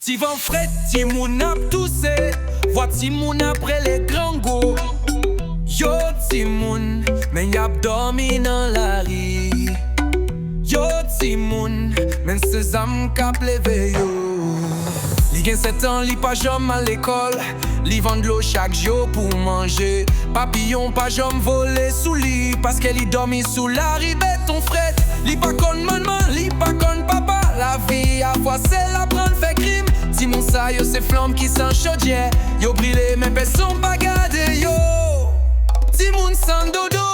Ti van fret, ti moun ap tousse, vwa ti moun apre le gran go. Yo ti moun, men yap dormi nan la ri. Yo ti moun, men se zam kap leve yo. Li gen 7 ans, li pa jom al l'ekol, li vend l'eau chak jo pou manje. Papillon pa jom vole sou li, paske li dormi sou la ribe ton fret. Li pa kon maman, li pa kon papa, la vie a fwa se la pran fe krim. Ti moun sa yo se flamme ki san chodye, yo brile men peson pa gade yo. Ti moun san dodo,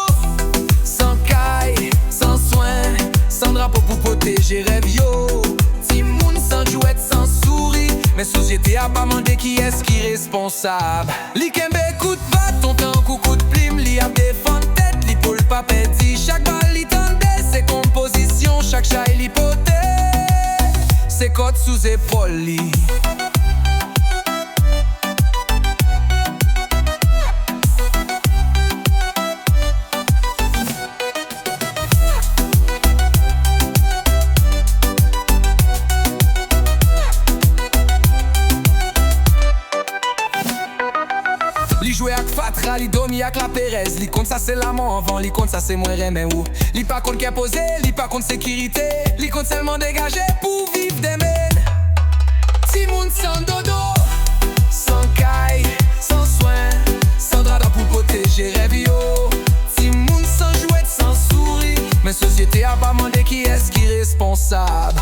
san kay, san soin, san drapeau pou protéger rêve yo. Ti moun san jouet, san souri, men sosyete a pa mande ki eski responsable. Li kembe kout bat, ton tan kou kout plim, li ap defan tet, li pou l'pa peti. Chak bal li tende, se komposisyon, chak chay li pote, se kote sous épole li. Li joué ak Fatra, li domi ak la Perez. Li kont sa se l'amant avant, li kont sa se mwen remen ou. Li pa kont kè pose, li pa kont sécurité, li kont seulement dégagé pour vivre des men. Ti moun sans dodo, sans kay, sans soin, sans drap pour protéger rêve yo. Ti moun sans jouet, sans sourire, mais société a pas mandé qui est-ce qui est responsable.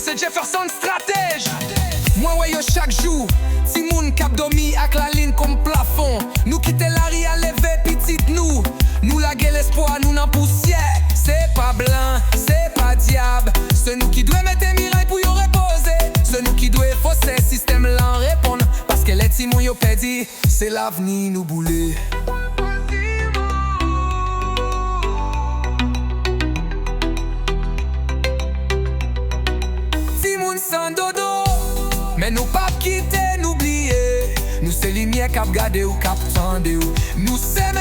C'est Jefferson stratège. Moi ouais yo chaque jour, ti moun kap domi ak la ligne comme plafond. Nous quitter la ri à lever petite nous. Nous laguer l'espoir, nous n'en poussière. C'est pas blanc, c'est pas diable. C'est nous qui doit mettre miraille pour yo reposer. C'est nous qui doit fausser système l'en répondre. Parce que les ti moun yo pedi, c'est l'avenir nous bouler. Sans dodo, mais nous pas quitter, n'oublier. Nous c'est lumière cap gade ou cap tende ou. Nous c'est